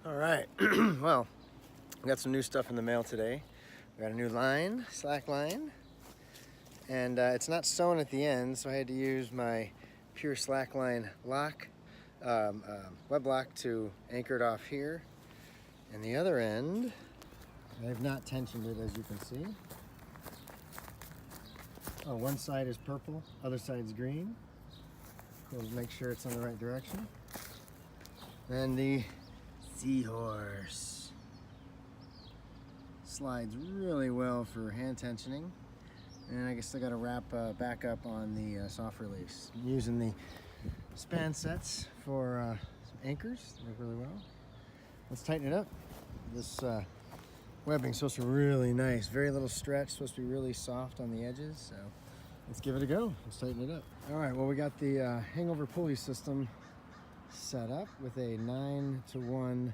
All right, well, we got some new stuff in the mail today. We got a new line, Slackline, and it's not sewn at the end, so I had to use my pure Slackline lock, web lock to anchor it off here. And the other end, I have not tensioned it, as you can see. Oh, one side is purple, other side's green. We'll make sure it's in the right direction. And the seahorse slides really well for hand tensioning. And I guess I got to wrap back up on the soft release. I'm using the span sets for some anchors. They work really well. Let's tighten it up. This webbing's supposed to be really nice. Very little stretch, supposed to be really soft on the edges. So let's give it a go. Let's tighten it up. All right, well, we got the hangover pulley system set up with a 9-to-1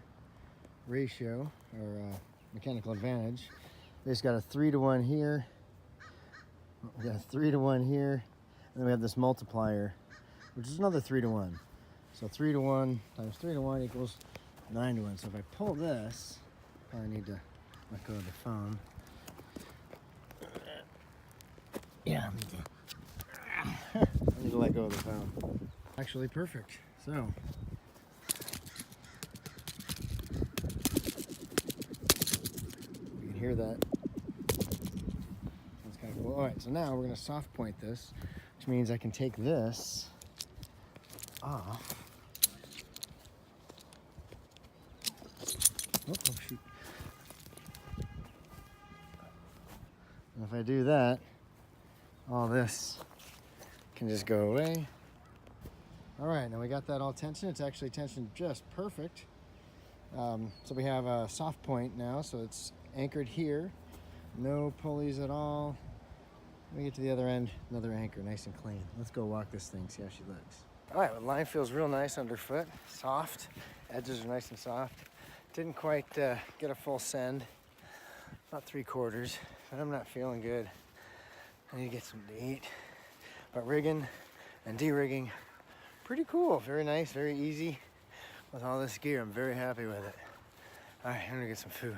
ratio, or mechanical advantage. We just got a 3-to-1 here. We got a 3-to-1 here, and then we have this multiplier, which is another 3-to-1. So 3-to-1 times 3-to-1 equals 9-to-1. So if I pull this, I probably need to let go of the phone. Yeah, I need to let go of the phone. Actually perfect. So you can hear that. That's kind of cool. All right, so now we're going to soft point this, which means I can take this off. Oh shoot. And if I do that, all this can just go away. All right, now we got that all tensioned. It's actually tensioned just perfect. So we have a soft point now, so it's anchored here. No pulleys at all. Let me get to the other end, another anchor, nice and clean. Let's go walk this thing, see how she looks. All right, well, the line feels real nice underfoot, soft. Edges are nice and soft. Didn't quite get a full send, about 3/4, but I'm not feeling good. I need to get something to eat. But rigging and de-rigging, pretty cool, very nice, very easy. With all this gear, I'm very happy with it. All right, I'm gonna get some food.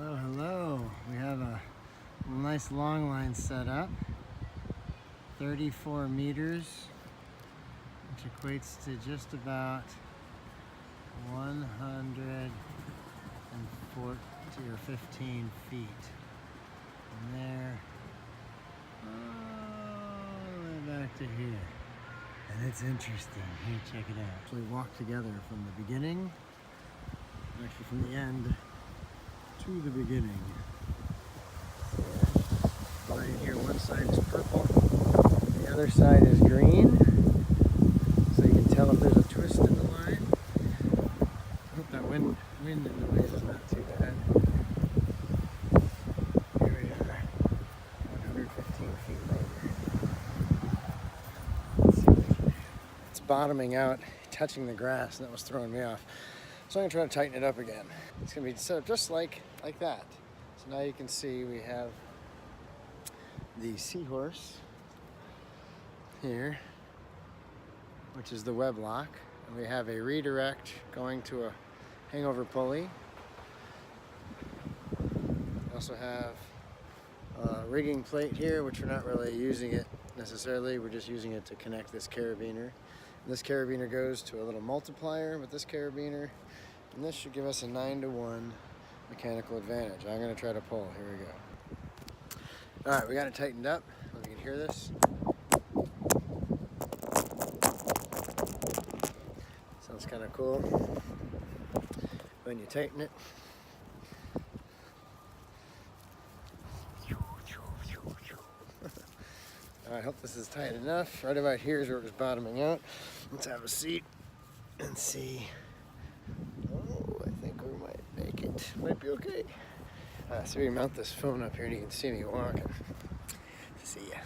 Hello, hello. We have a nice long line set up. 34 meters, which equates to just about 140 or 15 feet. And there, all the way back to here. And it's interesting. Here, check it out. So we walk together from the beginning, actually from the end to the beginning. Right here, one side is purple, the other side is green. So you can tell if there's a twist in the line. I hope that wind in the way is not too bad. Here we are, 115 feet later. It's bottoming out, touching the grass, and that was throwing me off. So I'm gonna try to tighten it up again. It's gonna be set up just like that. So now you can see we have the seahorse here, which is the web lock. And we have a redirect going to a hangover pulley. We also have a rigging plate here, which we're not really using it necessarily. We're just using it to connect this carabiner. And this carabiner goes to a little multiplier with this carabiner. And this should give us a 9-to-1 mechanical advantage. I'm gonna try to pull, here we go. All right, we got it tightened up. Hope you can hear this. Sounds kind of cool when you tighten it. I hope this is tight enough. Right about here is where it was bottoming out. Let's have a seat and see. Oh, I think we might make it. Might be okay. So we mount this phone up here and you can see me walking. See ya.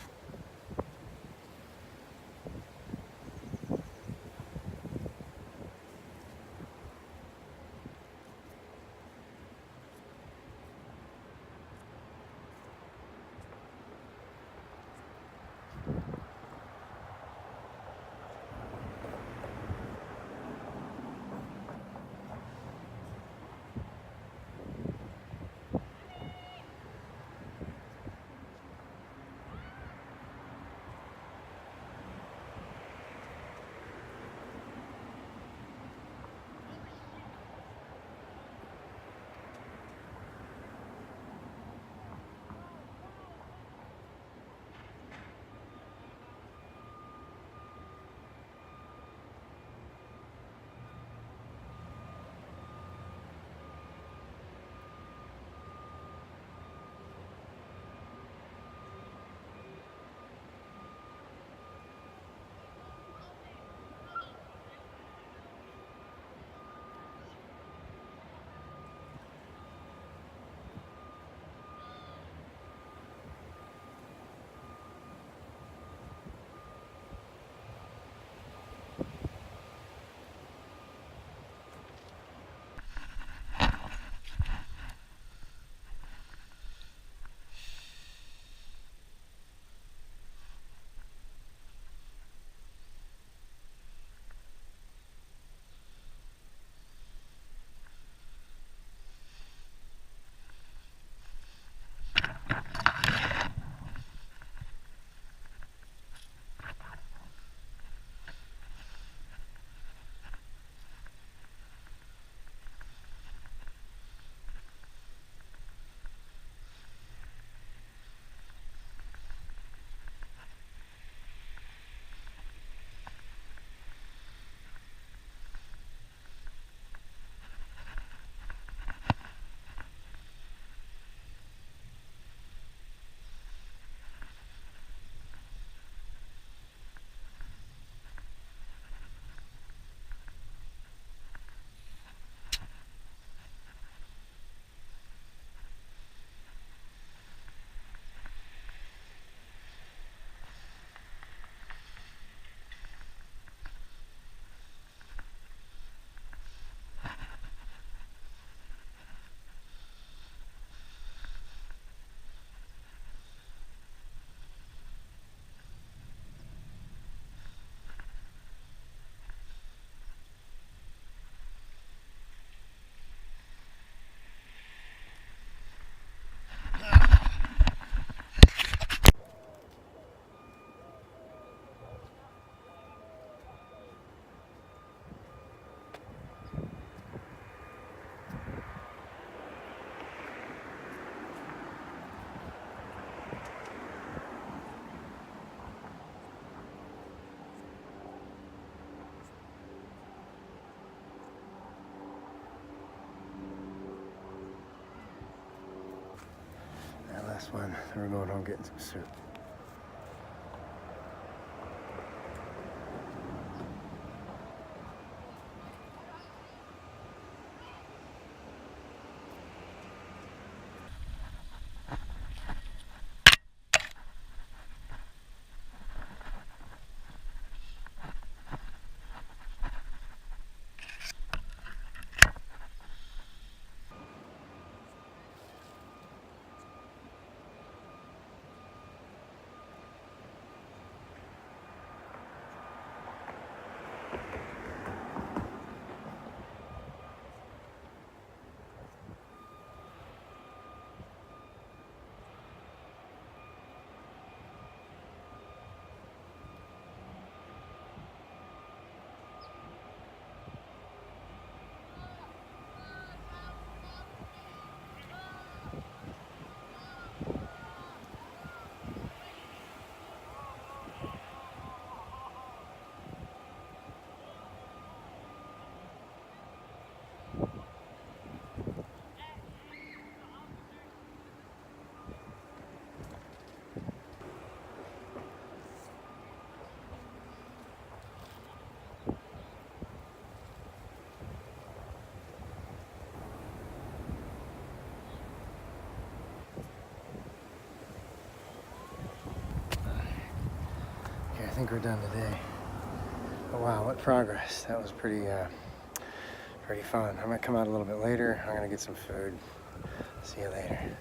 one. We're going home getting some soup. Okay, I think we're done today. Oh, wow, what progress. That was pretty fun. I'm gonna come out a little bit later. I'm gonna get some food. See you later.